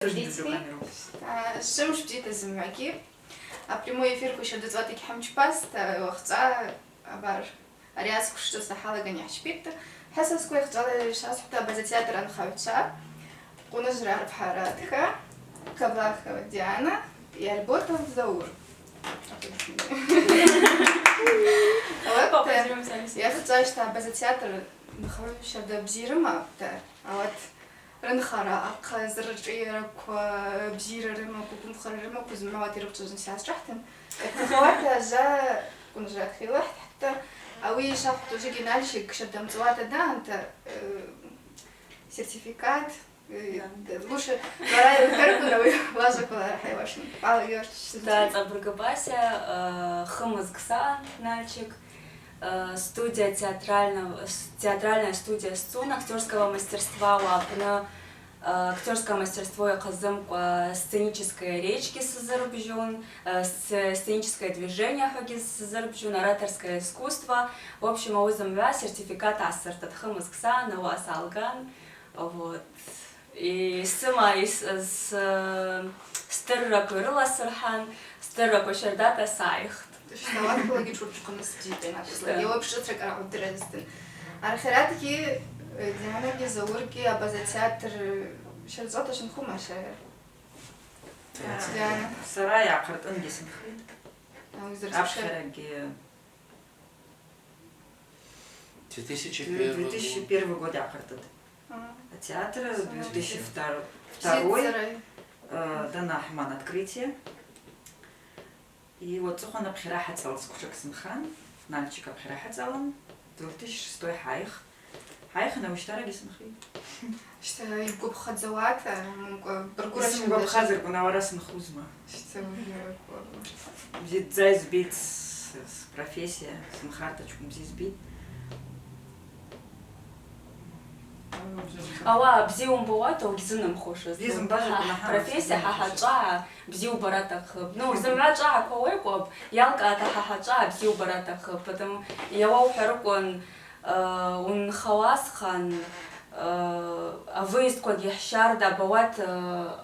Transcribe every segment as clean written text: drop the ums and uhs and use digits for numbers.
الشمس جديدة زماكي прямой эфир кушер дозвати хамчпас та вахца абар ариас кушер сахала ганя шпит حاسس كوي خجالة شاس حتى بزتيات ران خاوتشا قونا جرار بحاراتها كباخ ديانا يالبوتا الزور يا خجالة تا بزتيات نخاوتش دا بزيرما تا اوات رنخارا أق زرجيرك وبزيرما كوكم خرجما كوزمعواتي ربطوزن ساس رحتن خواتها جا كون جا خي واحد حتى أوي شافطو جيجي نالشيك شدام زواتا دا أنت سيرتيفيكات лучше вторая выкаркуна лажа куда хайвашн алыш да забргабася хмызгса нальчик студия театральная студия Сцун актерского мастерства Лапна актерское мастерство и казымка сценическая речки сазарбжун сценическое движение хагис сазарбжун ораторское искусство в общем аузамва сертификат ассертат хмызгса навас алган вот и сама из стырра курила сархан стырра кошердата сайх شنوات كلاجي شوفكم نسجيتين أصلاً يوم بشترك أنا عود درستن على خيراتك ديانا جزوركي أبغى تياتر شرزات عشان خو ماشاعر ديانا سرايا عقرت أنجز مخيل أبشرك 2001 год عقرت театр 2002 дана Ахман открытие. И вот Сухана Бхираха Цалскушек Симхан, Нальчика Бхираха Цалан, 2006 Хайх. Хайх на Уштараги Симхи. Что يبقوا بخزوات برجورة شو بخزر كنا ورا سنخوزما. Что Бзит зайз бит профессия, Симхарточку бзит бит. ава бзиум бовато гизным хошес Бзиум бажа профессия хахача бзиу баратах ну замача коекоб ялка та хахача бзиу баратах потом я вау харкон он хавас хан авыст код яхшарда боват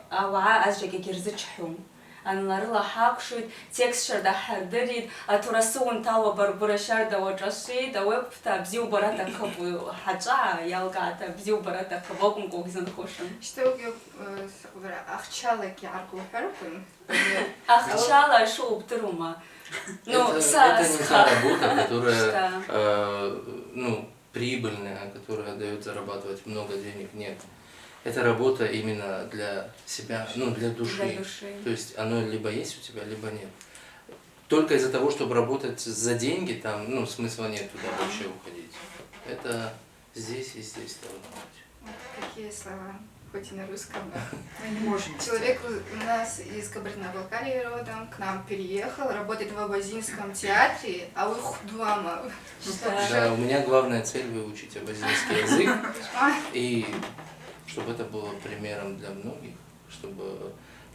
ава азжеге гирзичхум анларла хакшит текст шарда хардерит атурасун тава барбура шарда вачаши да вебта бзиу барата хабу хача ялгата бзиу барата хабогум когзан хошин Что я ахчала киарку харкун ахчала шоу птрума ну это не та работа, которая прибыльная, которая дает зарабатывать много денег, нет. Это работа именно для себя, для души. То есть оно либо есть у тебя, либо нет. Только из-за того, чтобы работать за деньги, там, смысла нет туда вообще уходить. Это здесь и здесь должно быть. Какие слова? Хоть и на русском. Мы не можем. Человек у нас из Кабардино-Балкарии родом, к нам переехал, работает в Абазинском театре, а вы худвама. Да, у меня главная цель выучить абазинский язык. И чтобы это было примером для многих,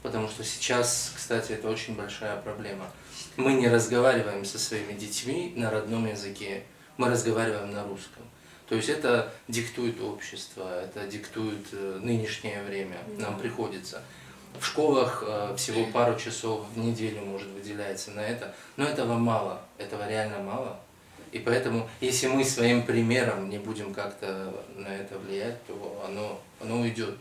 потому что сейчас, кстати, это очень большая проблема. Мы не разговариваем со своими детьми на родном языке, мы разговариваем на русском. То есть это диктует общество, это диктует нынешнее время, нам приходится. В школах всего пару часов в неделю, может, выделяется на это, но этого мало, этого реально мало. И поэтому, если мы своим примером не будем как-то на это влиять, то оно уйдет.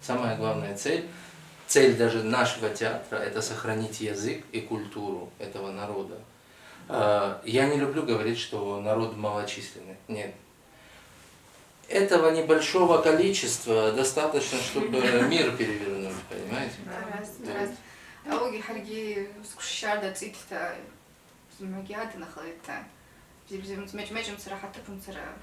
Самая главная цель даже нашего театра – это сохранить язык и культуру этого народа. Я не люблю говорить, что народ малочисленный. Нет. Этого небольшого количества достаточно, чтобы мир перевернуть, понимаете? Раз. Ауги харги скушарда цитта змагиаты нахалита. Мечем сарахата пунцара.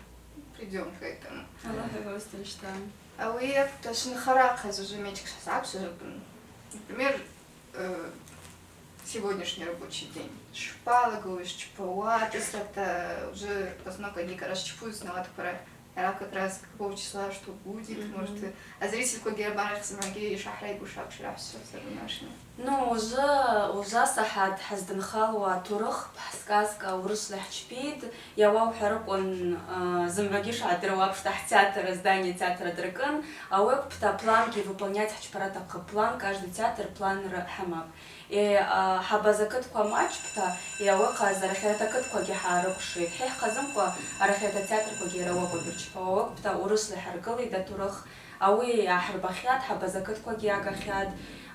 Придем к этому. Аллах его стенштан. А вы даже на хараках уже мечик шасапши. Например, сегодняшний рабочий день. Шпала, говоришь, чпауа, ты это уже познак они короче чпуют на вот пора Я как раз какого числа что будет, может, а зритель кое гербанах самаги шахрай гушак шраф все наши. Ну, уже сахат хазден халва турх сказка урус лахчпид. Я вау харок он замагиш адрова в театр, здание театра Дракон, а веб планки выполнять хачпарата план, каждый театр план хамак. И хабазакат kwa матч пта я вака зарахета кат kwa гихарукши хих казам kwa арахета театр kwa гираwa kwa бирчпа пта урус лахаргали да турх ауи ахрбахят хабазакат kwa гиагахят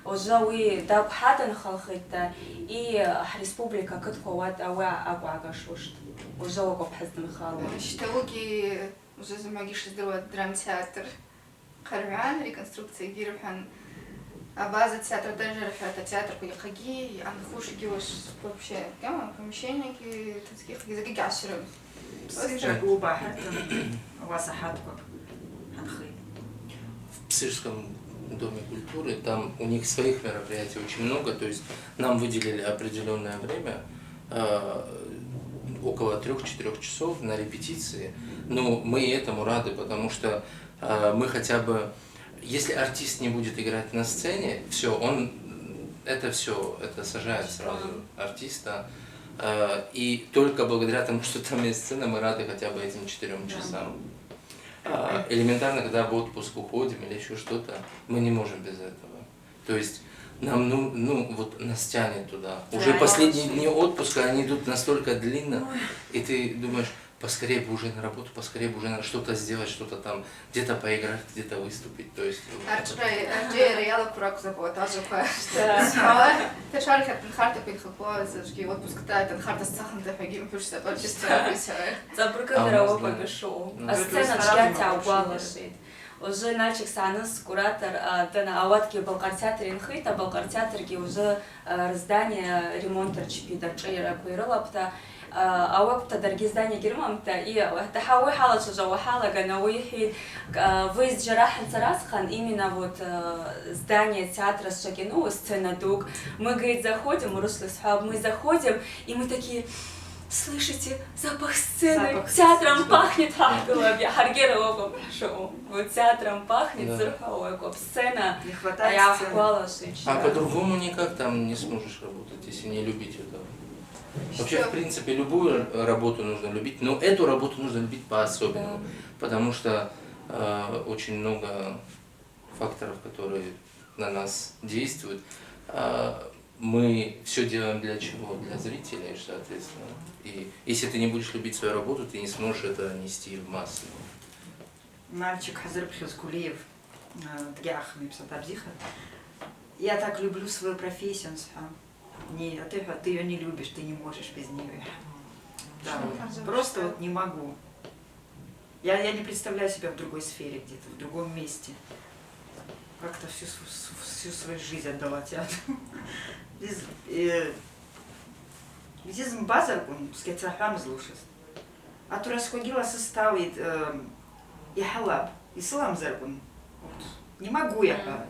ожауи даб хатан халхита и республика кат kwa ват ауа агашушт ожау kwa хазден халва Штауги уже замагиш сделать драмтеатр Харван, реконструкция Гирхан. А база театра даже это театр куяхаги, а хуже гилош вообще, кем помещение таких языки гашеры. В Псижском доме культуры там у них своих мероприятий очень много, то есть нам выделили определенное время, около 3-4 часов на репетиции, но мы этому рады, потому что мы хотя бы, если артист не будет играть на сцене, все, это сажает сразу артиста. И только благодаря тому, что там есть сцена, мы рады хотя бы этим 4 часам. Элементарно, когда в отпуск уходим или еще что-то, мы не можем без этого. То есть нам, вот нас тянет туда. Уже последние дни отпуска, они идут настолько длинно, и ты думаешь, поскорее бы уже на работу, поскорее бы уже на что-то сделать, что-то там, где-то поиграть, где-то выступить, то есть... Реала курак забот, тоже ты шарик от Тенхарта поехала, отпуск, да, Тенхарта с Сахан, ты погиб, пишешь, это чисто Забрыка дорого побешо. А сцена чья угвалашит. Уже начал санас куратор на аватке Балкар-театр инхит, а Балкар-театрге уже раздание ремонтер чипида чейра куиралапта. А вقت дорогие здания германта и тахауи хала чужого хала ганауихи выезд Джарах Царасхан именно вот здание театра Шагину сцена Дуг. Мы говорит заходим, Руслисхаб, мы заходим и мы такие слышите запах сцены, театром пахнет я Харгерова шоу, вот театром пахнет зерховой сцена. Не хватает сцены. А по-другому никак там не сможешь работать, если не любить этого. Вообще, в принципе, любую работу нужно любить, но эту работу нужно любить по-особенному, потому что очень много факторов, которые на нас действуют. Мы все делаем для чего? Для зрителей, соответственно. И если ты не будешь любить свою работу, ты не сможешь это нести в массы. Мальчик Хазыр Пхюзкулиев, я так люблю свою профессию. Не, а ты ее не любишь, ты не можешь без нее. Да, просто вот не могу. Я не представляю себя в другой сфере, где-то в другом месте. Как-то всю свою жизнь отдала театру. Здесь база, скетсахам злушест. А то расходила составит и халаб, и салам заргун. Не могу я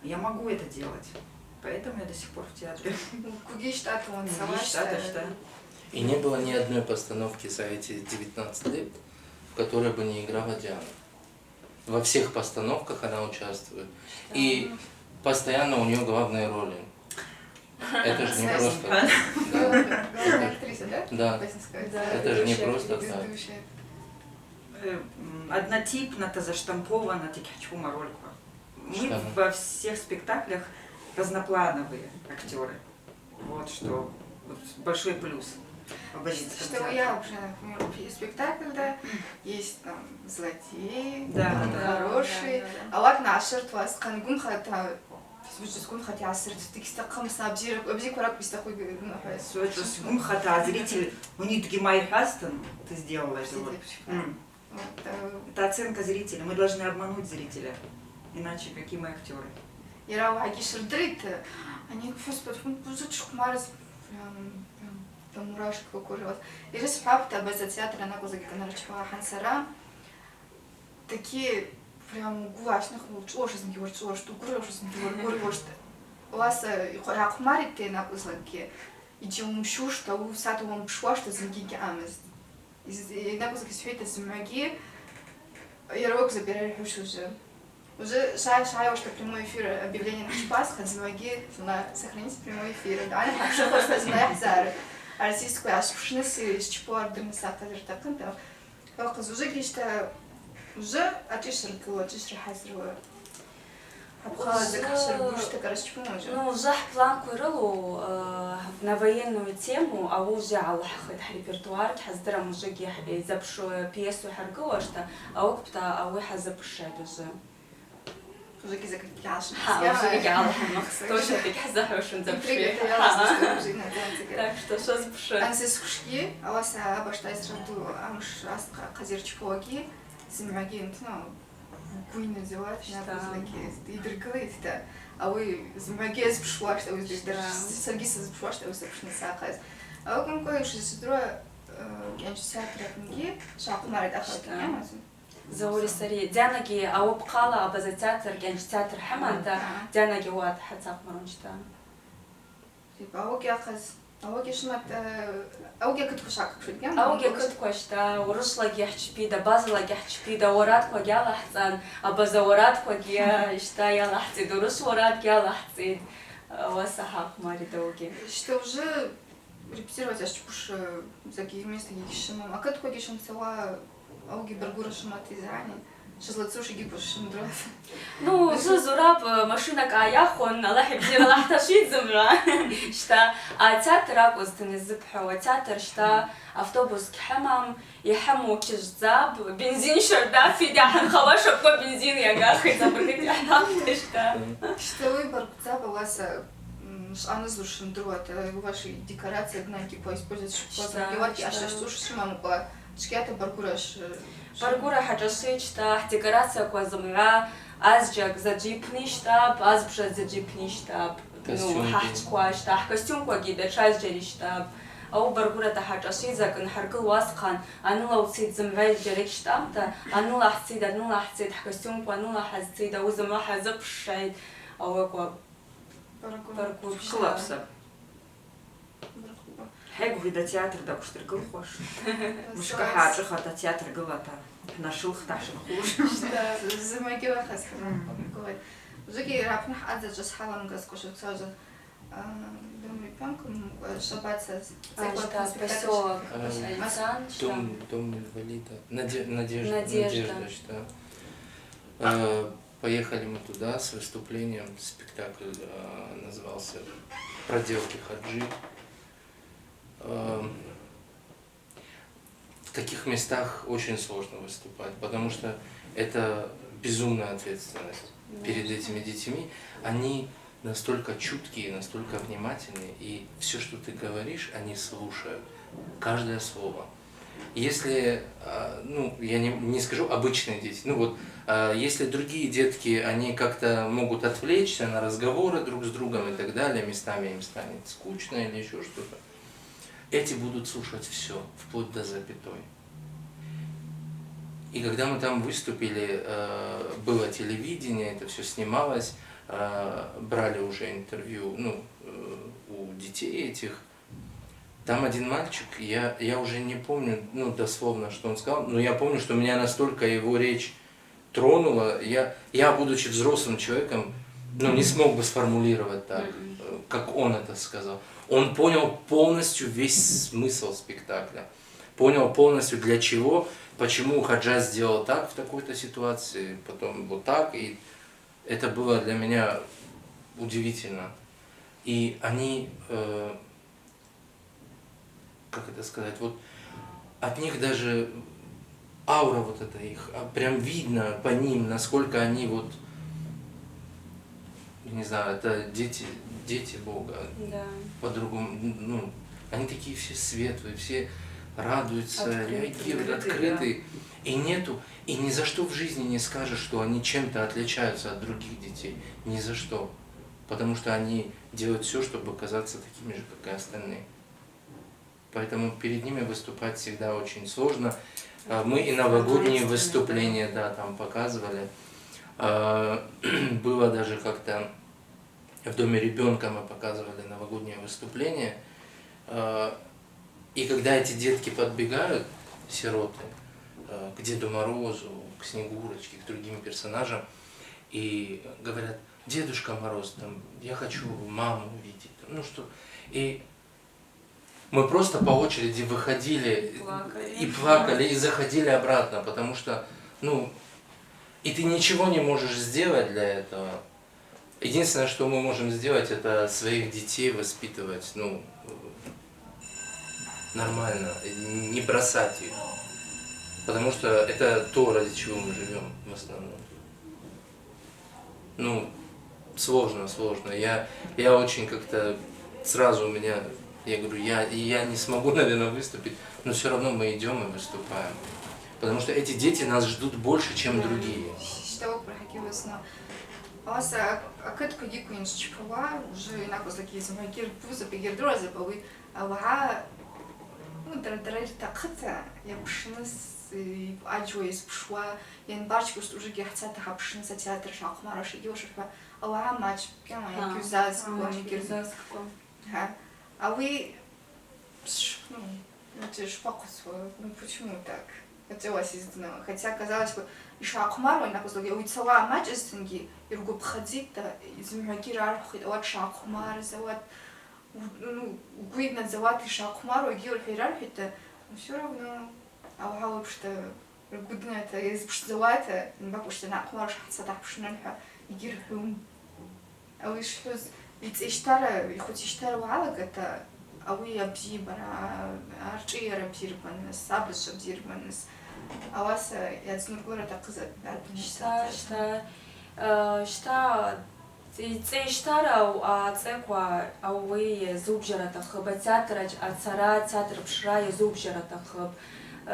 могу это делать. Поэтому я до сих пор в театре. И не было ни одной постановки за эти 19 лет, в которой бы не играла Диана. Во всех постановках она участвует. И постоянно у нее главные роли. Это же не просто... Главная актриса, да? Да. Это же не просто так. Однотипно-то заштамповано, тикачума ролька. Мы во всех спектаклях разноплановые актеры. Вот что вот большой плюс. Что я уже, например, спектакль, да, есть там злодеи, хорошие, а вот наша жертва с кангун хата, с хотя среди таких таком сабзир, обзикурак без такой все это с хата, зритель, у них такие мои хастон, ты сделала это. Это оценка зрителя. Мы должны обмануть зрителя, иначе какие мы актеры. Я раги шердрит, они просто марс прям мурашки по коже. И же спабта без театра на козаке канарчва хансара такие прям гуашных лучше змеёшь, что гурёшь гурёшь. У вас рахмарите на козаке. И чем мшу, что у сату вам пшла, что змеги амес. И на козаке все это змеги Яровик забирали хуш уже шая, что прямой эфир объявление на Чпас, хазимаги, на сохранить прямой эфир, да, они хорошо просто знают зары. Российскую ашпшнес и чпор дымсак тазер такын да. Вакыз уже гишта уже атишркыло, атишрахазру. Абхала закашер гушта карашчпун уже. Ну, жах план курылу на военную тему, а уже Аллах репертуар, хаздра мужики запшу пьесу харгова, что а опта, а вы хазапшад уже. Уже кизак кяш. Уже Аллах махс, тоже так хазахушен запши. Так что что запши? Ансис хушки, а вас абашта израду амш казирчпоги, зимаги, ну, куй называют, и дрыгает, да. А вы зимаги запшла, что вы здесь даже сагиса запшла, что вы запшли сахаз. А вы какой уж сестра, я не знаю, книги, шахмары дахат, не زوري سري دياناكي أو بقالة أبزا تياتر كانش تياتر حمانتا دياناكي واد حتى مرونجتا. تبا أوكي أخذ أوكي شمت أوكي كنت كشاك شو ديان. أوكي كنت كشتا ورشلك يحكي بيدا بازلك يحكي بيدا ورات كوجي على حسن أبزا ورات كوجي إشتا يلا حسيد ورش ورات يلا حسيد وسحق ماري دوجي. Что уже репетировать, аж пуш всякие места гишимам. А как коги шим цела ауги баргура шимат израни. Шазлацуши гипуш шимдрат. Ну, зураб машина каяхон, Аллах бдир Аллах ташит зумра. Шта а театр акустен зыбху, а театр шта автобус кхамам يحمو كجزاب بنزين شردا في دحن خواشة بقى بنزين يا جاخي забрать я шта. Что вы баргуцаба вас أنا زوجين دروات ваши декорации гнанки по использовать чтобы подгревать а что слушаешь маму по шкета баргураш баргура хаджасы чта декорация квазамра азжак заджипни штаб азбжа заджипни штаб ну хачква штаб костюм квагида чайжери штаб أو برجورة تحرشي إذا كان حركة واسخن أنا لو تصيد زمري جريك شتامته أنا لا حسيد أنا لا حسيد حكستون وأنا لا حسيد أو زمرا حزب شيء أو كوا برجور خلاصة حاجة في ده تياتر ده كشتر قل خوش مش كحاجة خاطر تياتر قلته إحنا شلخ تعشن خوش زي ما يجي واخد كمان قوي وزكي رابنا حد جس حالا نقص كوشة تساوي думаю, панком шабаться. Поселок Дом инвалида. Надежда, что. Поехали мы туда с выступлением. Спектакль назывался «Проделки Хаджи». В таких местах очень сложно выступать, потому что это безумная ответственность перед этими детьми. Они настолько чуткие, настолько внимательные, и все, что ты говоришь, они слушают, каждое слово. Если, ну, я не скажу обычные дети, ну вот, если другие детки, они как-то могут отвлечься на разговоры друг с другом и так далее, местами им станет скучно или еще что-то, эти будут слушать все, вплоть до запятой. И когда мы там выступили, было телевидение, это все снималось, брали уже интервью, ну, у детей этих. Там один мальчик, я уже не помню, ну, дословно, что он сказал, но я помню, что меня настолько его речь тронула. Я будучи взрослым человеком, ну, не смог бы сформулировать так, как он это сказал. Он понял полностью весь смысл спектакля. Понял полностью для чего, почему Хаджа сделал так в такой-то ситуации, потом вот так, и это было для меня удивительно. И они, как это сказать, вот от них даже аура вот эта их, прям видно по ним, насколько они вот, не знаю, это дети Бога. Да. По-другому, ну, они такие все светлые, все радуются, реагируют, открытые. И нету, и ни за что в жизни не скажешь, что они чем-то отличаются от других детей. Ни за что. Потому что они делают все, чтобы казаться такими же, как и остальные. Поэтому перед ними выступать всегда очень сложно. Мы и новогодние выступления, да, там показывали. Было даже как-то в доме ребенка мы показывали новогоднее выступление. И когда эти детки подбегают, сироты, к Деду Морозу, к Снегурочке, к другим персонажам, и говорят: Дедушка Мороз, там, я хочу маму увидеть, ну что, и мы просто по очереди выходили и плакали, и заходили обратно, потому что, ну, и ты ничего не можешь сделать для этого. Единственное, что мы можем сделать, это своих детей воспитывать, ну, нормально, не бросать их. Потому что это то, ради чего мы живем в основном. Ну, сложно. Я очень как-то сразу у меня, я говорю, я не смогу, наверное, выступить, но все равно мы идем и выступаем. Потому что эти дети нас ждут больше, чем другие. أكدك يكون شبوا وجو ناقص لك يسمع كير بوزة بيجر دراسة بوي أوها درجة تقطع يبشنس أجويس بشوا يعني بارش كوست وجو جحتة تحبشنس تياتر شاق مرش يوش أوها ماتش كمان كيوزاز كومي كيوزاز كوم ها أوي ну это ж покусываю, ну почему так? Хотелось изданного, хотя казалось бы, еще акмару на козлоге уйцала мать из тенги, и руку обходить, да, из мягкира архит, вот шакмар, завод, ну видно завод и шакмару, и геоль хирархит, но все равно, а вообще гудно это из завода, не могу что на акмар шахса так пшнанха, и гирбум, а вы что, ведь иштара, и хоть иштара валак это أوي أبزيبنا أرجع أبزيبنا سابس أبزيبنا أواسا يزنور قرة تقزت شتا تيشتار أو أتسقوا أوي زوجرة تخب تياتر أتسرا تياتر بشراي زوجرة تخب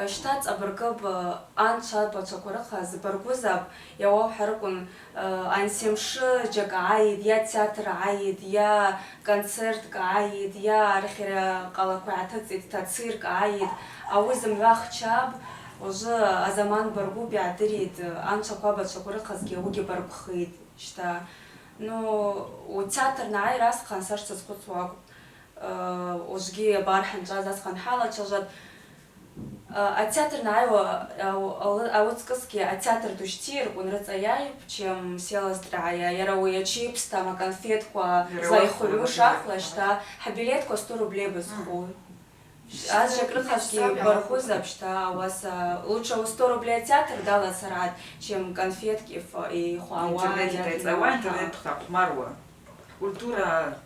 شتات أبرقب أنشاد بتشكرها زبرقوزب يوه حركون أنسيمش جك عايد يا تياتر عايد يا كونسرت عايد يا رخير قلقو عتت تتصير عايد أو زملاخ شاب وجا أزمان برقو بيعتريد أنشاد بتشكرها زجوجي برقخيد شتا نو وتياتر نعي راس خنسرت تسقط وجي بارحن جاز خن حالة شجد театр наиво аутскаски, театр душтир, он рацаяй, чем села здрая, я рауя чипс, там конфетку, зайхулю шахла, что хабилетку 100 рублей без хуй. А же крыховский бархузов, что у вас лучше 100 рублей театр дала сарат, чем конфетки и хуауа. Интернет марва. Культура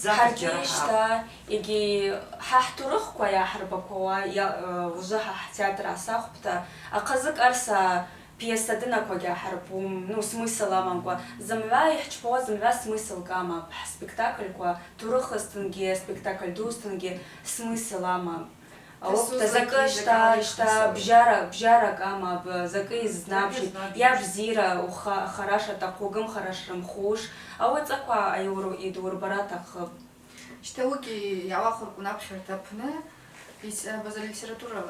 حركيشتا يجي ححترخ كويا حربكوا يا وجه театр асахпта أقزك أرسا пьеса дина кога حربум ну смысл аманкوا замвай хчпо замвай смысл гама спектакль кوا турхастынге спектакль дустынге смысл ама опта закашта шта бжара гама закай знабжит я бзира уха хороша такогам хорошим хуш а вот таква айуру и дурбаратах штауки я вахор кунапшер тапне ведь база литература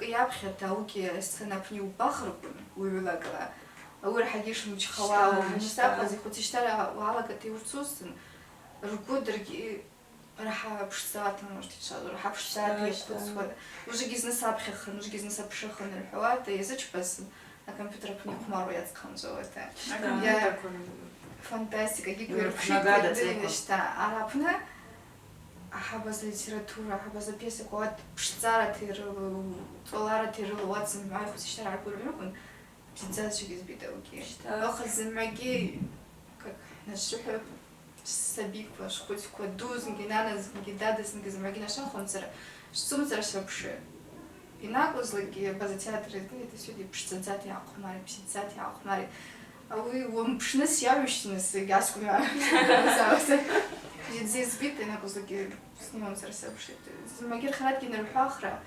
я вообще тауки сцена пни упахркун уйлагла аур хагиш мучхава мустафа захоть штара валага ты урцусн руку дорги راح بشتات نرتشاد راح بشتات يكتب وجه جزنا سابخ وجه جزنا سابشخ من الحوات يزج بس الكمبيوتر بني خمار ويتقن زوته يا فانتاستيكا يقول بشيء شتا عرفنا أحب الليتراتورة أحب البيس قوات بشتارة تيرو طلارة تيرو واتسن معي خص اشترى على كل يوم بتنزل شو جز بيدوكي أخذ معي как نشوف سبيك واش хоть кодуз генаназ гидадас гизмагина шахонцер штумцер шапши инагозлыги база театры это сюди пшцацат яқмари пшцацат яқмари а вы он пшнес явишнес яскуя завсе здесь бит инагозлыги снимам сарсапши магир харат генер хахра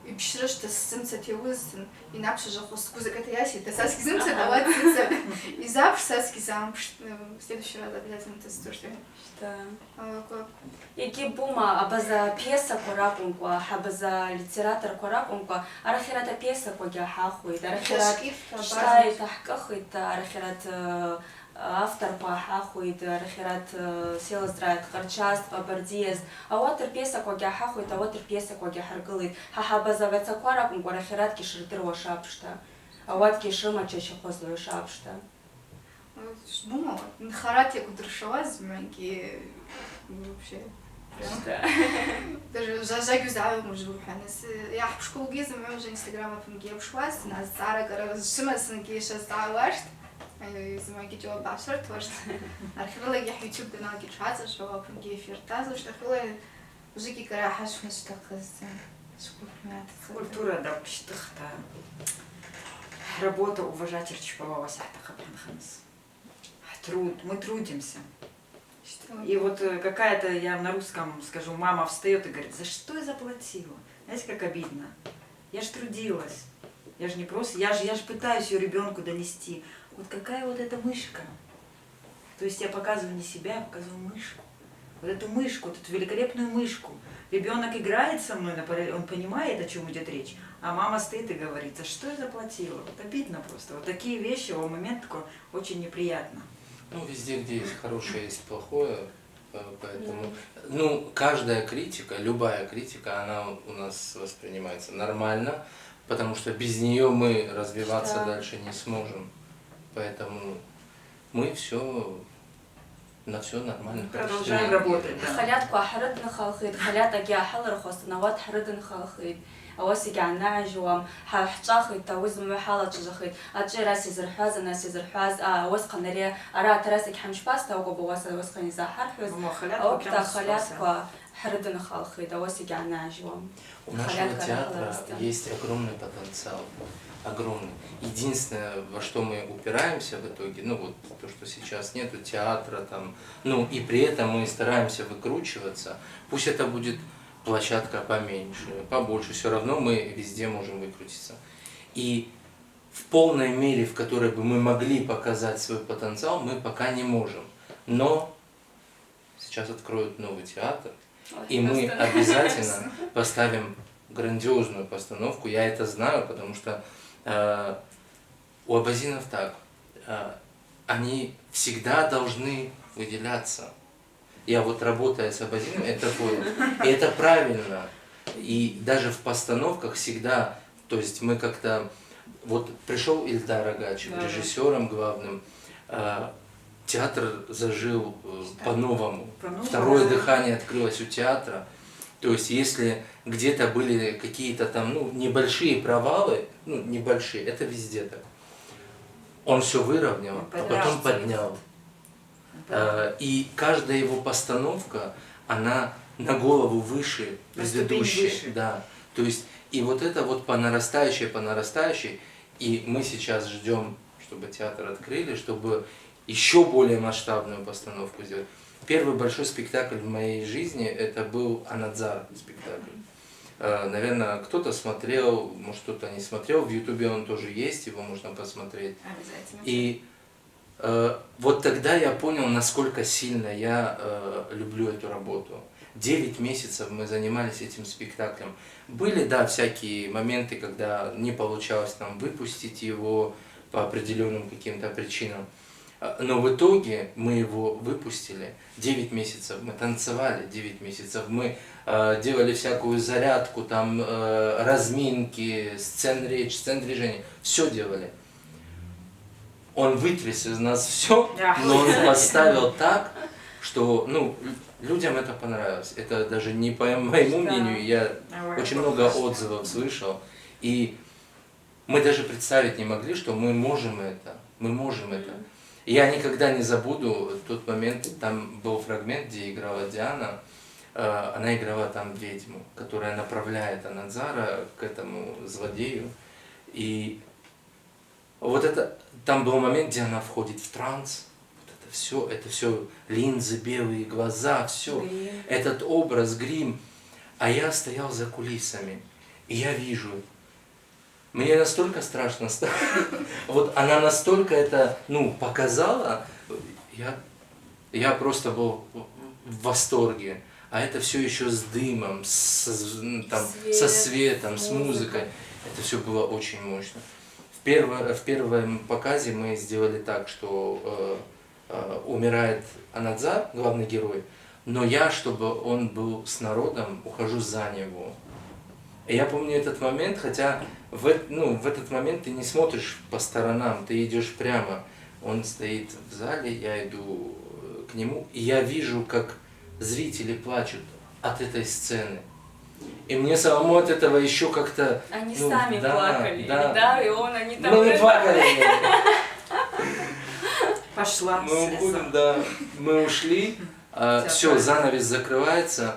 и пшраш тасцемцат явызн и напше же хускуза это яси это саски зымца давать и запш саски зам в следующий раз обязательно это слушай да яки бума абаза пьеса коракунква хабаза литератор коракунква арахирата пьеса кога хахуй дарахират штай тахкахит арахират автор по хахуид арахират села здрает харчаство бардиез а вот пьеса кога хахуид а вот пьеса кога харгылит хахабаза вацакваракунква арахират кишртыр вашапшта Ауат кишрыма чаще хозлуешь апшта. Думала, нахарат я кудрышала зманки вообще. Даже зажагю заю мужу ханас. Я в школу гизм, я уже инстаграма фунги обшлась, нас зара шимас нки шасталашт. زمان که جواب باشر توشت. أخيرا لقي يوتيوب دنا كي شاطر شو فنجي فيرتاز وش أخيرا وزكي كرا حش مستقز. Культура, да, пштыхта. Работа уважать речевого васяхта хабран хамс. Труд, мы трудимся. И вот какая-то, я на русском скажу, мама встает и говорит, за что я заплатила? Знаете, как обидно. Я ж трудилась. Я же не просто, я же пытаюсь ее ребенку донести. Вот какая вот эта мышка. То есть я показываю не себя, я показываю мышку. Вот эту мышку, вот эту великолепную мышку. Ребенок играет со мной, он понимает, о чем идет речь, а мама стоит и говорит, за что я заплатила? Вот обидно просто. Вот такие вещи, в момент такой очень неприятно. Ну, везде, где есть хорошее, есть плохое, поэтому, ну, каждая критика, любая критика, она у нас воспринимается нормально, потому что без нее мы развиваться дальше не сможем, поэтому мы на все нормально. Продолжаем работать, да. خلاتكو حرد نخالخيد خلاتك يا حلر خواستنوات حرد نخالخيد أواسيك عن نعجوام حتشاخيد توزم محالة تجاخيد أتجي راسي زرحاز ناسي زرحاز وسق نري أرى تراسك حمش باس توقو بواسا وسق نزاحر حوز أو كتا خلاتكو حرد نخالخيد أواسيك عن نعجوام. У нашего театра есть огромный потенциал. Огромный. Единственное, во что мы упираемся в итоге, ну вот то, что сейчас нету театра там, ну и при этом мы стараемся выкручиваться, пусть это будет площадка поменьше, побольше, все равно мы везде можем выкрутиться. И в полной мере, в которой бы мы могли показать свой потенциал, мы пока не можем. Но сейчас откроют новый театр, и мы обязательно поставим грандиозную постановку. Я это знаю, потому что у абазинов так, они всегда должны выделяться. Я вот работая с абазинами, это понял. И это правильно. И даже в постановках всегда, то есть мы как-то, вот пришел Ильдар Агачев, режиссером главным, театр зажил по-новому. Второе дыхание открылось у театра. То есть, если где-то были какие-то там, ну, небольшие провалы, ну, небольшие, это везде так. Он все выровнял, а потом поднял. И каждая его постановка, она на голову выше предыдущей. Да. То есть, и вот это вот по нарастающей, и мы сейчас ждем, чтобы театр открыли, чтобы еще более масштабную постановку сделать. Первый большой спектакль в моей жизни это был Анадзар спектакль. Наверное, кто-то смотрел, может кто-то не смотрел. В Ютубе он тоже есть, его можно посмотреть. Обязательно. И вот тогда я понял, насколько сильно я люблю эту работу. 9 месяцев мы занимались этим спектаклем. Были, да, всякие моменты, когда не получалось нам выпустить его по определенным каким-то причинам. Но в итоге мы его выпустили. 9 месяцев мы танцевали, 9 месяцев мы делали всякую зарядку, там разминки, сцен речи, сцен движения. Все делали. Он вытряс из нас все, но он поставил так, что ну, людям это понравилось. Это даже не по моему мнению, я очень много отзывов слышал. И мы даже представить не могли, что мы можем это. Мы можем это. Я никогда не забуду тот момент, там был фрагмент, где играла Диана, она играла там ведьму, которая направляет Анадзара к этому злодею. И вот это, там был момент, где она входит в транс, вот это все линзы, белые глаза, все, этот образ, грим. А я стоял за кулисами, и я вижу, мне настолько страшно стало. Вот она настолько это, ну, показала, я просто был в восторге. А это все еще с дымом, со светом, с музыкой. Это все было очень мощно. В первом показе мы сделали так, что умирает Анадзар, главный герой, но я, чтобы он был с народом, ухожу за него. И я помню этот момент, хотя в этот момент ты не смотришь по сторонам, ты идешь прямо. Он стоит в зале, я иду к нему, и я вижу, как зрители плачут от этой сцены. И мне самому от этого еще как-то... Они ну, сами да, плакали, да. да, и он, они там... Ну, не плакали. Пошла Мы слеза. уходим, да. Мы ушли, все, занавес закрывается.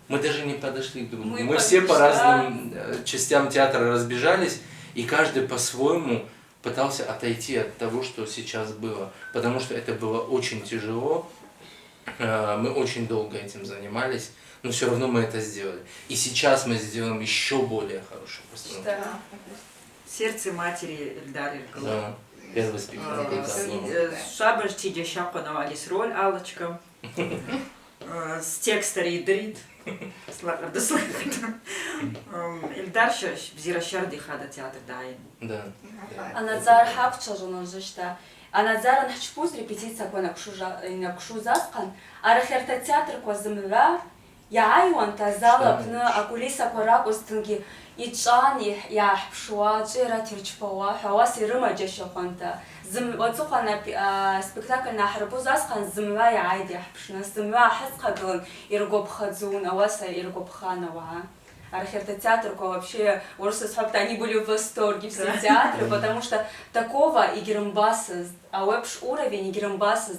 Мы даже не подошли друг к другу. Мы все по разным частям театра разбежались, и каждый по-своему пытался отойти от того, что сейчас было. Потому что это было очень тяжело. Мы очень долго этим занимались, но все равно мы это сделали. И сейчас мы сделаем еще более хорошую постановку. Да. Сердце матери Эльдар Иргалов. Да. Первый спектакль. Шабаш Тидя Шапанова Алис роль Аллочка. С текста Ридрид. Эльдар Бзирашар Дихада театр Дайн. Да. Анадзар хапчажон жишта. Анадзар нхчпуз репетиция кона кшу засқан. Арахерта театр козымла. Яайуан тазала пна акулиса коракустынги ичан яхпшуа чира тирчпауа хаваси рыма жашоханта. Оцуқана спектакль нахрбу засқан зымла яайд яхпшна. Зымла хасқагын иргобхадзун аваса иргобханава. Арахерта театр вообще, урсы схвапта, они были в восторге, все театры, потому что такого и герамбасыз, а общий уровень и герамбасыз,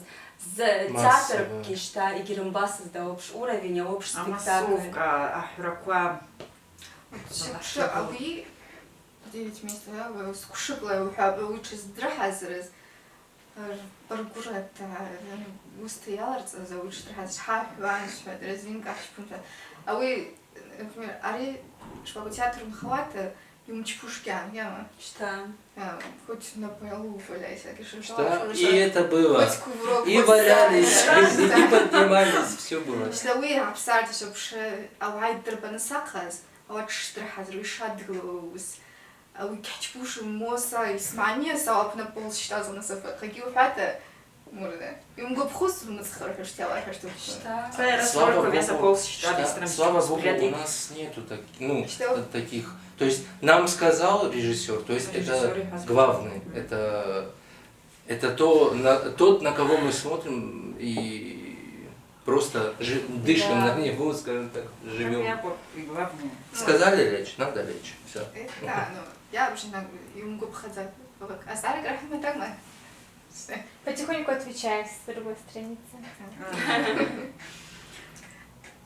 театр кишта и герамбасыз, да общий уровень, а общий спектакль. Массовка, ахраква. Что, а вы 9 месяцев, да, вы скушала, вы лучше здрахазрыз. Баргурат, устояла за лучше здрахаз, хапванш, развинка, а вы, например, ари шпагу театр мхвата, юмчпушкян, яма. Что? Хоть на полу валяйся, Что? И это было. И валялись, и поднимались, все было. Что вы абсолютно, чтобы авайд дербанасахаз, а вот штрахаз, рышадглус. أو يكحشبوش موسى يسمعني سواء بنا بول شتا زنا سفر خجيو حتى مرده يوم جو بخص بنسخر حشتي على حشتي Что? Слава Богу, у нас нету таких. То есть нам сказал режиссер, то есть это главный, это тот, на кого мы смотрим и просто дышим на него, скажем так, живем. Сказали лечь, надо лечь, все. Да, ну я вообще ему обходила, а старый график мы так мы. Потихоньку отвечаю с другой страницы.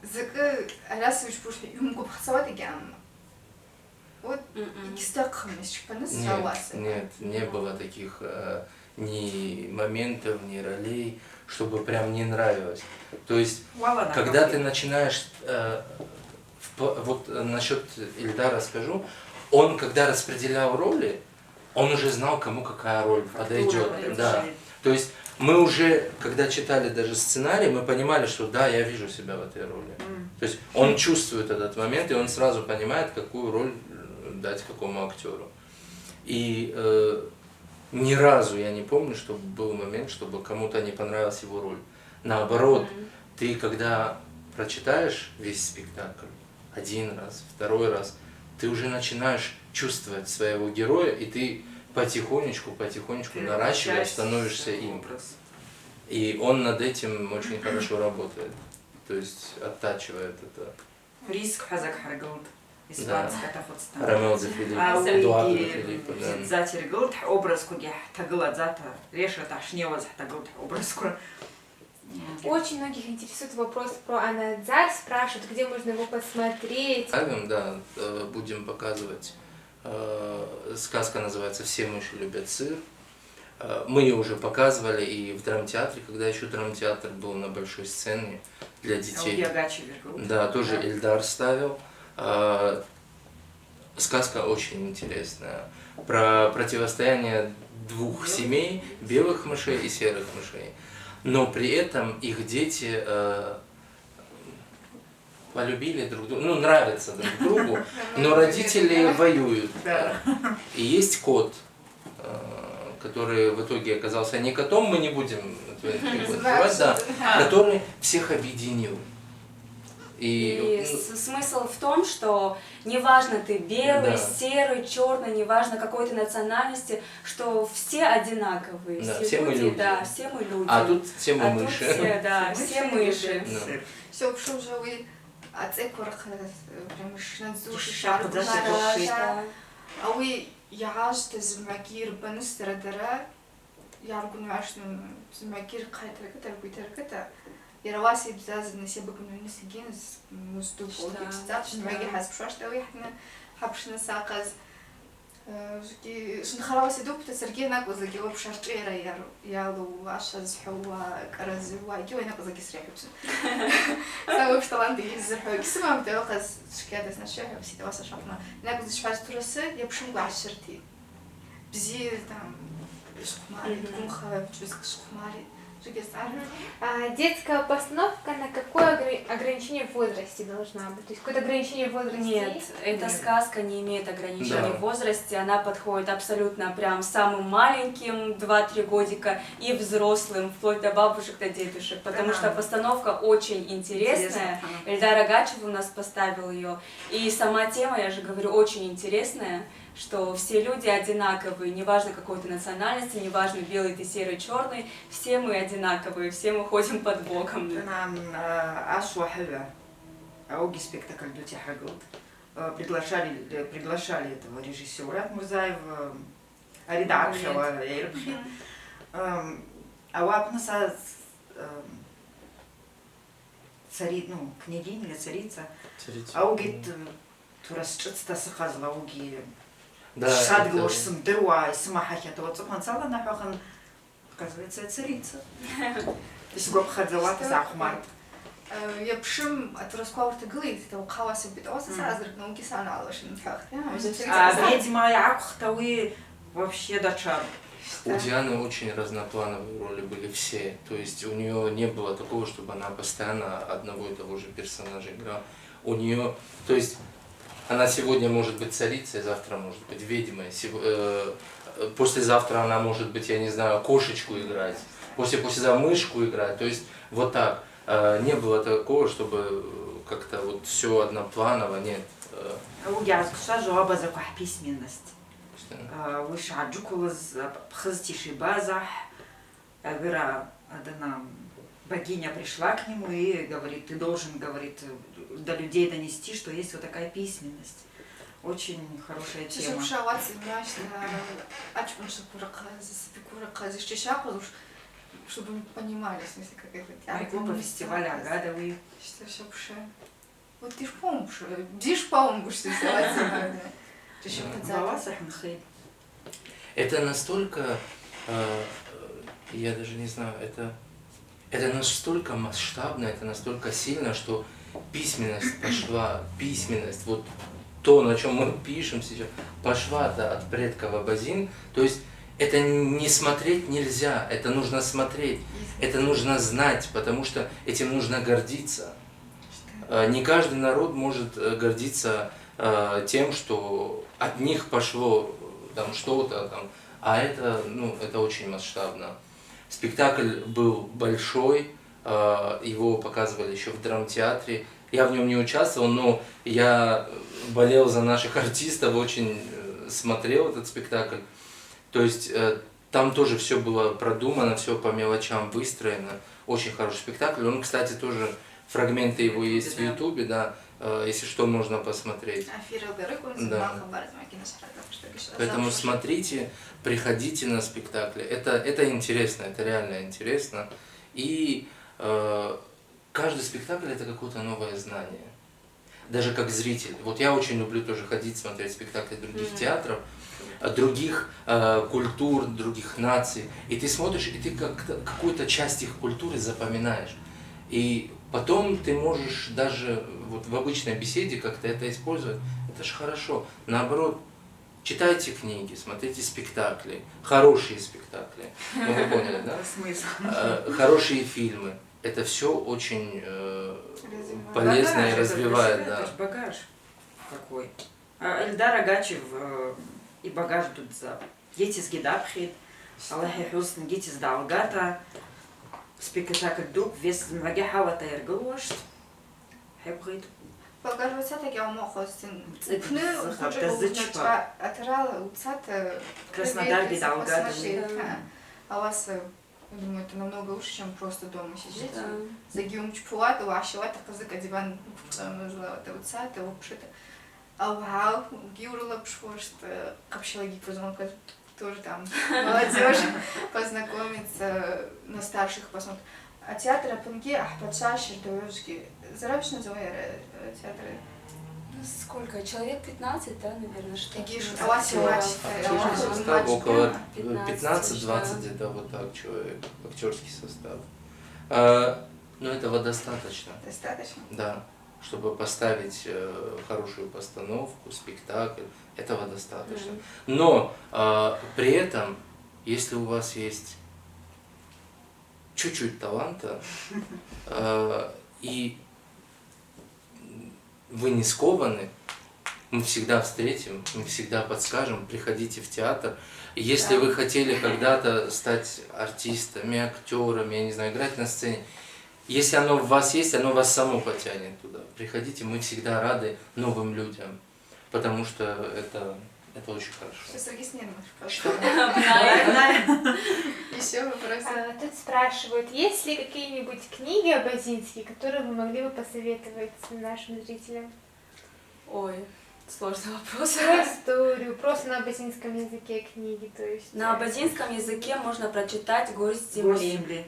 Зак раз уж пошли ему обходила тагам. Вот нет, не было таких ни моментов, ни ролей, чтобы прям не нравилось. То есть, когда ты начинаешь, вот насчет Ильдара скажу, он когда распределял роли, он уже знал, кому какая роль подойдет. Да. То есть мы уже, когда читали даже сценарий, мы понимали, что да, я вижу себя в этой роли. То есть он чувствует этот момент, и он сразу понимает, какую роль дать какому актеру. И ни разу я не помню, чтобы был момент, чтобы кому-то не понравилась его роль. Наоборот, ты когда прочитаешь весь спектакль один раз, второй раз, ты уже начинаешь чувствовать своего героя, и ты потихонечку наращиваешь, становишься им. И он над этим очень хорошо работает. То есть оттачивает это. Риск хазак харгалд. Испанская таходста. Ромео де Филипп, Эдуард де Филипп. Зати ргалд образ куги тагла зата реша ташнева тагла образ ку. Очень многих интересует вопрос про Анадзар, спрашивают, где можно его посмотреть. Да, будем показывать. Сказка называется «Все мыши любят сыр». Мы ее уже показывали и в драмтеатре, когда еще драмтеатр был на большой сцене для детей. Да, тоже Ильдар ставил. Сказка очень интересная. Про противостояние двух семей, белых мышей и серых мышей. Но при этом их дети полюбили друг друга, ну, нравятся друг другу, но родители воюют. И есть кот, который в итоге оказался не котом, мы не будем называть, да, который всех объединил. И смысл в том, что неважно ты белый, Да. серый, черный, неважно какой ты национальности, что все одинаковые, Да, все мы люди. да, все мы люди. А тут все мы А тут мыши. все, да, все мыши. Да. Все, пошел уже вы ацекорх прям шнадзуши Шар, да, шарбушара. А вы яжте змагир баныстрадара. Яргун вашну змагир кайтарката. Яраваси бзаз насебок нунисигинс мустуфо. Кстати, змаги хасбшашта وإحنا حبشنا ساقز. شنخلاوسي دوبت سرقي ناقوز لقي وبشرطيرة يالو عشاز حوا كرزوا يجوا ناقوز لقي سريع بس سووا بشطلان دي يزرحوا كسمة متوقز شكادة نشوح بس يتواصل شافنا ناقوز شفاز ترسل يبشموا عشرتي بزي там шкмари думха чувствую шкмари. Детская постановка на какое ограничение в возрасте должна быть? То есть какое-то ограничение в возрасте Нет, есть? эта сказка не имеет ограничений Да. в возрасте, она подходит абсолютно прям самым маленьким, 2-3 годика, и взрослым, вплоть до бабушек, до дедушек, потому Да. что постановка очень интересная. Эльдар Агачев у нас поставил ее, и сама тема, я же говорю, очень интересная, что все люди одинаковые, неважно какой ты национальности, неважно белый ты, серый, черный, все мы одинаковые, все мы ходим под боком. Нам Ашу Хева, Ауги спектакль Дути Хагут, приглашали этого режиссера Мурзаева, Арида Акшева, Эйрбхи. А Уапнаса цари, ну, княгиня или царица, Ауги турасчица сахазла, Ауги шадглош сумдеруа, смахахя, то вот сумхансала нахахан, оказывается, царица. Исгоб хадзала захмар. Я пшим от расквар тыглит, то хавасы битоса сразу науки саналыш нфахт. А ведьма Якхтауи вообще дочар. У Дианы очень разноплановые роли были все. То есть у нее не было такого, чтобы она постоянно одного и того же персонажа играла. У нее, то есть она сегодня может быть царицей, завтра может быть ведьмой. Послезавтра она может быть, я не знаю, кошечку играть. Послезавтра мышку играть. То есть вот так. Не было такого, чтобы как-то вот все однопланово, нет. Я скажу об азаках письменность. Выше аджукулаз пхазтиши базах. Говоря, одна богиня пришла к нему и говорит, ты должен, говорит, до людей донести, что есть вот такая письменность. Очень хорошая тема. Чтобы понимали, в смысле, как это А группа фестиваля Агадовый. Что все пше. Вот ты ж помнишь, бдишь помнишь, что сегодня. Это настолько, я даже не знаю, это настолько масштабно, это настолько сильно, что письменность пошла, письменность, вот то, на чем мы пишем сейчас, пошла-то от предков Абазин, то есть это не смотреть нельзя, это нужно смотреть, это нужно знать, потому что этим нужно гордиться. Не каждый народ может гордиться тем, что от них пошло там что-то там, а это, ну, это очень масштабно. Спектакль был большой, его показывали еще в драмтеатре. Я в нем не участвовал, но я болел за наших артистов, очень смотрел этот спектакль. То есть там тоже все было продумано, все по мелочам выстроено. Очень хороший спектакль. Он, кстати, тоже фрагменты его есть в Ютубе, да. Если что, можно посмотреть. Да. Поэтому смотрите, приходите на спектакли. Это интересно, это реально интересно. И каждый спектакль это какое-то новое знание. Даже как зритель. Вот я очень люблю тоже ходить, смотреть спектакли других театров, других культур, других наций. И ты смотришь, и ты какую-то часть их культуры запоминаешь. И потом ты можешь даже вот в обычной беседе как-то это использовать. Это же хорошо. Наоборот, читайте книги, смотрите спектакли, хорошие спектакли. Ну, вы поняли, да? Смысл. Хорошие фильмы. Это все очень полезно и развивает. Да. Это же багаж какой. Эльдар Агачев и багаж тут за Гетис Гидабхит, Аллахи Хусн Гетис Далгата, спектакль Дуб, вес Магихавата Иргалошт, حيبغيت فقررت يا مخصن بتصير كنا بتزخرف تزتش أترى وتصات Краснодар бедаугад. вас думаю, это намного лучше, чем просто дома сидеть. Да. Загиум чпуата, вашивата, казыка диван, нужно это вот сад, его пшито. А вау, гиурла пшło, что капшилаги позвонка тоже там молодежь познакомиться, на старших посмотреть. А театр Апанги, Ахпачаши, Довежки. Зарабишь называя театры? Сколько? Человек 15, да, наверное, что А у вас Актерский состав около 15-20 где-то вот так человек, актерский состав. Но этого достаточно. Достаточно? Да, чтобы поставить хорошую постановку, спектакль, этого достаточно. Но при этом, если у вас есть чуть-чуть таланта, и вы не скованы, мы всегда встретим, мы всегда подскажем, приходите в театр. Если вы хотели когда-то стать артистами, актерами, я не знаю, играть на сцене, если оно в вас есть, оно вас само потянет туда. Приходите, мы всегда рады новым людям, потому что это очень хорошо. Сейчас Сергей нервный. Еще вопрос. Тут спрашивают, есть ли какие-нибудь книги абазинские, которые вы могли бы посоветовать нашим зрителям? Ой, сложный вопрос. Про историю, просто на абазинском языке книги, то есть. На абазинском языке можно прочитать «Горсть Горсть земли». земли.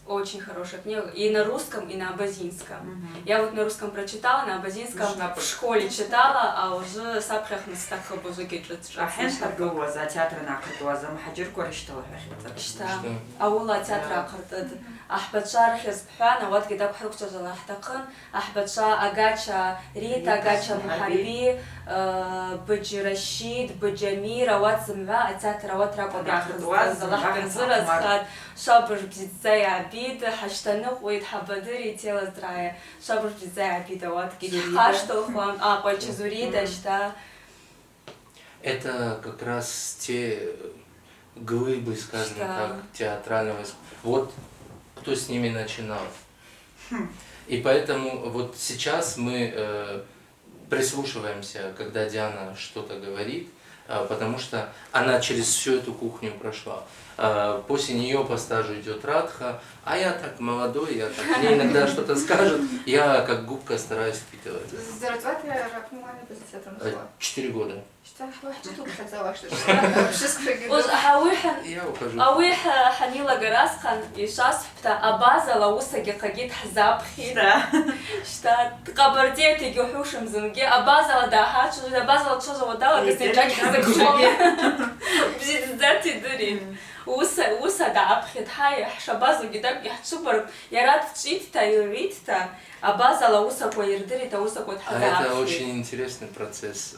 Очень хорошая книга. И на русском, и на абазинском. Я вот на русском прочитала, на абазинском в школе читала, а уже сапрях на стаху бузуки الحين حقوا за театр نعقدوا за محجر كورشتوا شتا أولا تياتر قرطت أحبت شارح يصبحان أوقات كده بحرق شجرة أحتقن أحبت شا أجاتشا ريتا أجاتشا محاربي بج رشيد بج أمير أوقات زمبا التياتر أوقات رابط يأخذ زلح بنزرة زخات شابر بزي عبيد حشتنق ويتحبدري تيلا زرايا شابر بزي عبيد أوقات كده حاشتو خوان بجزوريدا شتا. Это как раз те глыбы, скажем так, театрального. Вот кто с ними начинал. И поэтому вот сейчас мы прислушиваемся, когда Диана что-то говорит, потому что она через всю эту кухню прошла. После нее по стажу идет Радха, а я так молодой, я так, мне иногда что-то скажут, я как губка стараюсь впитывать. Зарабатывать нормально позиция там была. 4 года. Я ухожу. أويح حنيلة جراسخن يشاس بتا أبازا لوسجي قجيت حزاب خير شتا قبردي تيجي وحوش مزنجي أبازا لداهات شو أبازا لتشوز ودالا بس نجاك حزق خوي بزيد ذاتي درين وسا دعب خير هاي حشبازا جدك يحتشبر يراد تشيت تا يريد تا أبازا لوسا كويردري تا وسا كوت حزاب Это очень интересный процесс.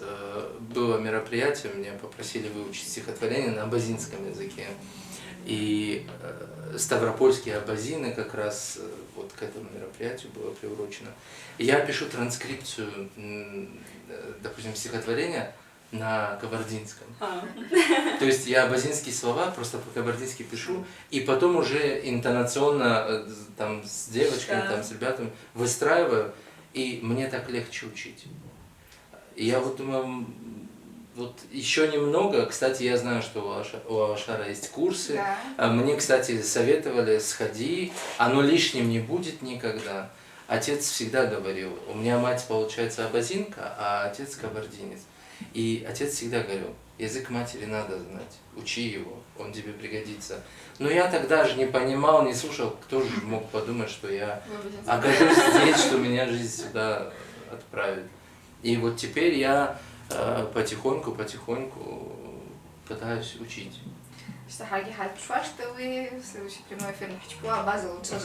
Было мероприятие, меня попросили выучить стихотворение на абазинском языке. И ставропольские абазины как раз вот к этому мероприятию было приурочено. И я пишу транскрипцию, допустим, стихотворения на кабардинском. То есть я абазинские слова просто по-кабардински пишу, и потом уже интонационно там с девочками, там с ребятами выстраиваю, и мне так легче учить. И я вот думаю, вот еще немного, кстати, я знаю, что у Авашара есть курсы. Да. Мне, кстати, советовали, сходи, оно лишним не будет никогда. Отец всегда говорил, у меня мать, получается, абазинка, а отец кабардинец. И отец всегда говорил, язык матери надо знать, учи его, он тебе пригодится. Но я тогда же не понимал, не слушал, кто же мог подумать, что я окажусь здесь, что меня жизнь сюда отправит. И вот теперь я потихоньку пытаюсь учить. Что Хаги Хальпшва, что вы в следующий прямой эфир Нахчпуа база лучше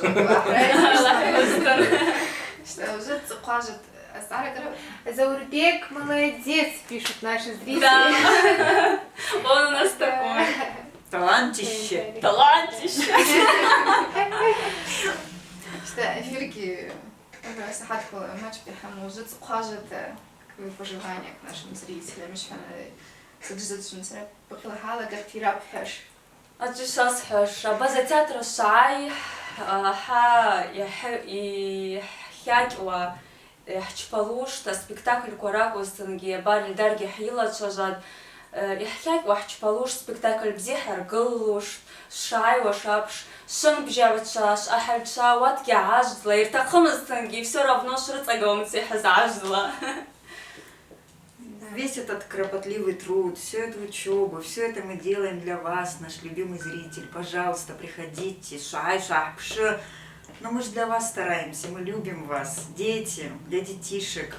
что уже цукажет Заурбек молодец, пишут наши зрители. Да, он у нас такой. Талантище. Талантище. Что эфирки Сахатку матч Пехаму уже цукажет пожелания к нашим зрителям, что саджизацию покилахала гартира пхеш. أتجسس حش بس تياتر الشعي ها иҳхьакьуа, иҳчпалушта спектакльқәа ракәызҭангьы абар Ильдаргьы ҳилацәажәартә, иҳхьакьуа ҳчпалушт спектакль бзиа ҳаргылушт, сшааиуаш аԥш, шынбжьарцәа, шҟаҳарцәа, уаҭгьы аажәҵла, ирҭахымызҭангьы всё равно шрыҵагыламц иҳазаажәҵла. Весь этот кропотливый труд, всю эту учебу, все это мы делаем для вас, наш любимый зритель. Пожалуйста, приходите, шай-шах-пш. Но мы же для вас стараемся, мы любим вас, дети, для детишек.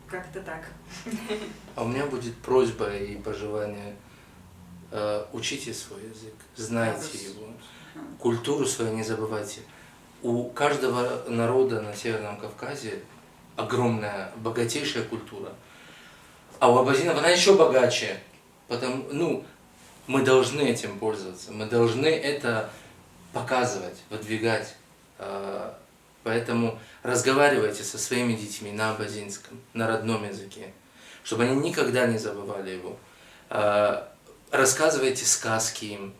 Как-то так. А у меня будет просьба и пожелание. Учите свой язык, знайте его, культуру свою не забывайте. У каждого народа на Северном Кавказе огромная, богатейшая культура. А у абазинов она еще богаче. Потому, мы должны этим пользоваться, мы должны это показывать, выдвигать. Поэтому разговаривайте со своими детьми на абазинском, на родном языке, чтобы они никогда не забывали его. Рассказывайте сказки им,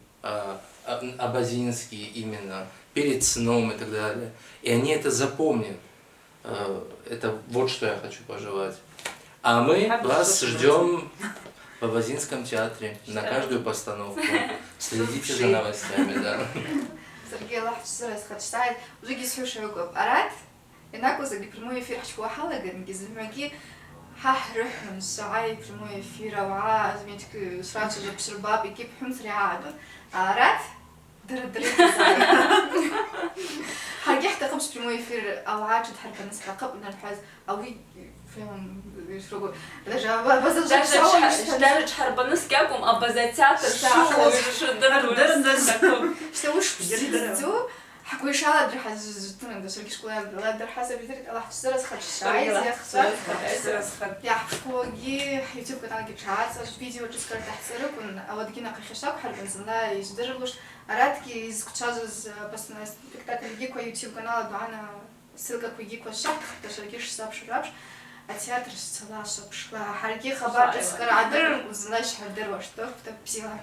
абазинские именно, перед сном и так далее. И они это запомнят. Это вот что я хочу пожелать. А мы вас ждем в Абазинском театре на каждую постановку. Следите за новостями, да. Сергей Лахчсерес Хачтайд, уже гисюши выкуп. Арат, инако за прямой эфир хачку ахалаган, гизмаги хахрухн саай прямой эфир, ава, змитк сразу же пшербаб и кип хун сриаду. Арат, дыр-дыр саай. Харги حتى قبش прямой эфир, ава чуть харка насхакаб нархаз, ави فيهم يشربوا даже чхарбаныс кякум, а база театр что уж пиздецу حكوا شاء درح زتنا ده شركة شكولا لا درح حسب بيترك الله حسرس خدشاي يا خسر يا حكوا جي يوتيوب قناة جبشات فيديو جسكر تحسرك ون أودينا قيشاك حرب نزلنا يجدرلوش أرادكي يزكتشازز بس на спектакль جيكوا يوتيوب канал دوعنا ссылка كويجيكوا شاك تشاركيش ساب شرابش التياتر الصلاة شبشلا حركي خبر تسكر عدر وزلاش حدر واشتوك تبزيلا